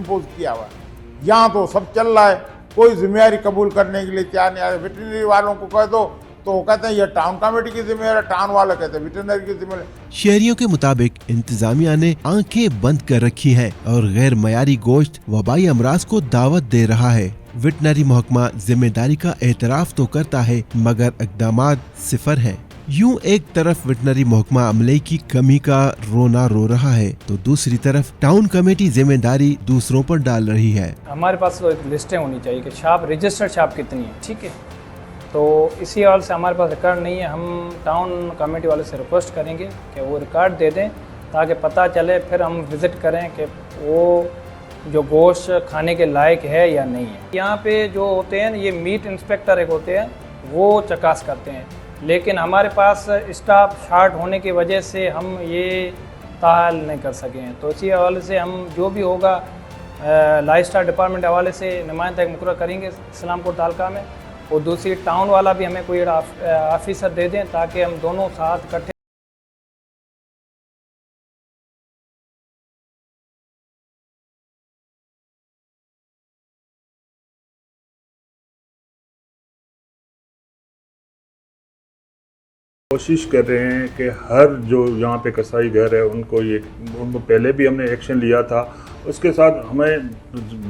Impose किया हुआ है। यहाँ तो सब चल रहा है, कोई जिम्मेदारी कबूल करने के लिए तैयार नहीं आ रहे। वेटरनरी वालों को कह दो तो वो कहते हैं ये टाउन कमेटी की जिम्मेदारी है, टाउन वाले कहते हैं वेटरनरी की जिम्मेदारी। शहरियों के मुताबिक इंतजामिया ने आंखें बंद कर रखी हैं और गैर मयारी गोश्त वबाई अमराज को दावत दे रहा है। वेटरनरी महकमा जिम्मेदारी का एतराफ तो करता है मगर इक़दामात सिफर है। यूं एक तरफ वेटरनरी महकमा अमले की कमी का रोना रो रहा है तो दूसरी तरफ टाउन कमेटी जिम्मेदारी दूसरों पर डाल रही है। हमारे पास तो एक लिस्टें होनी चाहिए कि शॉप रजिस्टर्ड शॉप कितनी है, ठीक है, तो इसी हाल से हमारे पास रिकॉर्ड नहीं है। हम टाउन कमेटी वाले से रिक्वेस्ट करेंगे कि वो रिकॉर्ड दे दें ताकि पता चले, फिर हम विज़िट करें कि वो जो गोश्त खाने के लायक है या नहीं है। यहाँ पे जो होते हैं ये मीट इंस्पेक्टर एक होते हैं, वो चकास करते हैं, लेकिन हमारे पास स्टाफ शार्ट होने की वजह से हम ये ताहाल नहीं कर सके हैं। तो इसी हवाले से हम जो भी होगा लाइफ स्टाइल डिपार्टमेंट हवाले से नुमाइंदा मुकर्रर करेंगे इस्लामकोट तालका में, और दूसरी टाउन वाला भी हमें कोई ऑफिसर दे दें ताकि हम दोनों साथ इकट्ठे कोशिश कर रहे हैं कि हर जो यहाँ पे कसाई घर है उनको पहले भी हमने एक्शन लिया था। उसके साथ हमें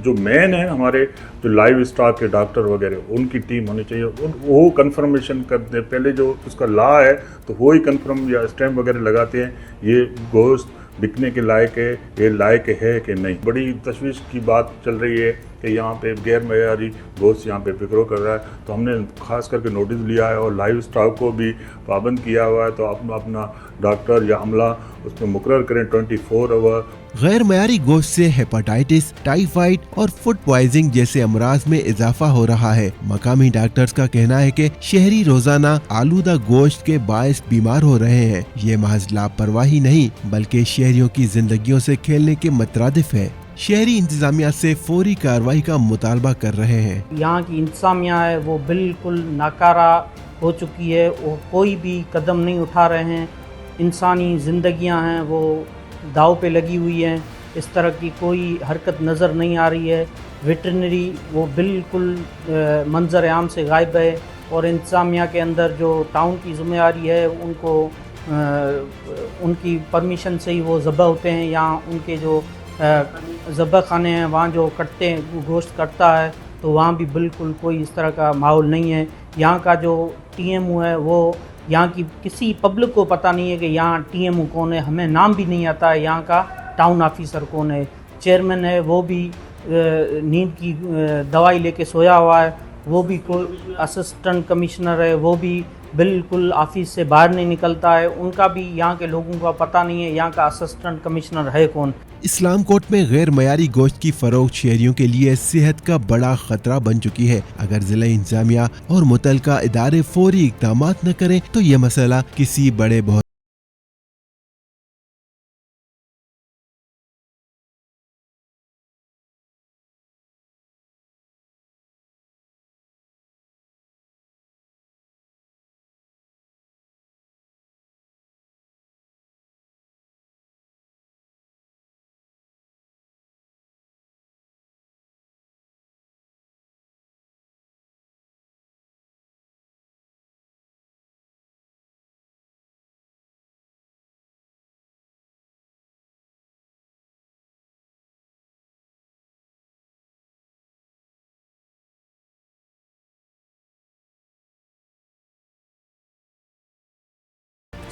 जो मेन है हमारे जो लाइव स्टॉक के डॉक्टर वगैरह उनकी टीम होनी चाहिए, वो कंफर्मेशन कर दे। पहले जो उसका लॉ है तो वो ही कंफर्म या स्टैम्प वगैरह लगाते हैं ये गोश्त बिकने के लायक है, ये लायक है कि नहीं। बड़ी तशवीश की बात चल रही है कि यहाँ पे गैर मयारी गोश्त यहाँ पे बिक्रो कर रहा है, तो हमने खास करके नोटिस लिया है और लाइव स्टॉक को भी पाबंद किया हुआ है। तो अपना डॉक्टर या अमला उसमें मुकर्रर करें 24 आवर। गैर मयारी गोश्त से हेपेटाइटिस, टाइफाइड और फूड पॉइजनिंग जैसे अमराज में इजाफा हो रहा है। मकामी डॉक्टर्स का कहना है कि शहरी रोजाना आलूदा गोश्त के बायस बीमार हो रहे हैं। ये महज लापरवाही नहीं बल्कि शहरियों की जिंदगियों से खेलने के मुतरादिफ है। शहरी इंतजामिया से फौरी कार्रवाई का मुतालबा कर रहे हैं। यहाँ की इंतजामिया है वो बिल्कुल नाकारा हो चुकी है, वो कोई भी कदम नहीं उठा रहे हैं। इंसानी ज़िंदगियाँ हैं वो दाव पे लगी हुई हैं, इस तरह की कोई हरकत नज़र नहीं आ रही है। वेटरनरी वो बिल्कुल मंजर आम से गायब है और इंतजामिया के अंदर जो टाउन की ज़िम्मेदारी है उनको उनकी परमिशन से ही वो ज़बह होते हैं। यहाँ उनके जो ज़बह खाने हैं वहाँ जो कटते हैं गोश्त कटता है तो वहाँ भी बिल्कुल कोई इस तरह का माहौल नहीं है। यहाँ का जो TMO है वो यहाँ की किसी पब्लिक को पता नहीं है कि यहाँ TMO कौन है, हमें नाम भी नहीं आता है यहाँ का टाउन ऑफिसर कौन है। चेयरमैन है वो भी नींद की दवाई लेके सोया हुआ है, वो भी कोई असिस्टेंट कमिश्नर है वो भी बिल्कुल ऑफिस से बाहर नहीं निकलता है, उनका भी यहाँ के लोगों का पता नहीं है यहाँ का असिस्टेंट कमिश्नर है कौन। इस्लामकोट में गैर मयारी गोश्त की फरोख्त शहरियों के लिए सेहत का बड़ा खतरा बन चुकी है। अगर जिला इंतजामिया और मुतलका इदारे फौरी इक़दामात न करें तो ये मसला किसी बड़े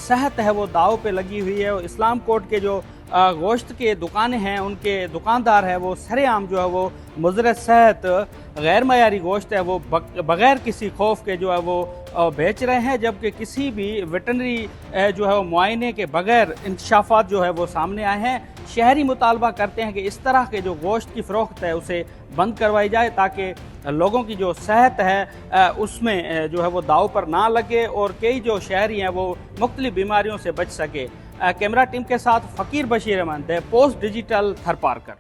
सेहत है वो दाव पे लगी हुई है। और इस्लामकोट के जो गोश्त के दुकानें हैं उनके दुकानदार है वो सरेआम जो है वो मुज़र सेहत गैर मयारी गोश्त है वो बग़ैर किसी खौफ के जो है वो बेच रहे हैं, जबकि किसी भी वेटरनरी जो है वो मुआयने के बगैर इंकशाफात जो है वो सामने आए हैं। शहरी मुतालबा करते हैं कि इस तरह के जो गोश्त की फ़रोख्त है उसे बंद करवाई जाए ताकि लोगों की जो सेहत है उसमें जो है वो दाव पर ना लगे और कई जो शहरी हैं वो मुख्तलिफ बीमारियों से बच सके। कैमरा टीम के साथ फ़कीर बशीर अहमद, पोस्ट डिजिटल, थरपारकर।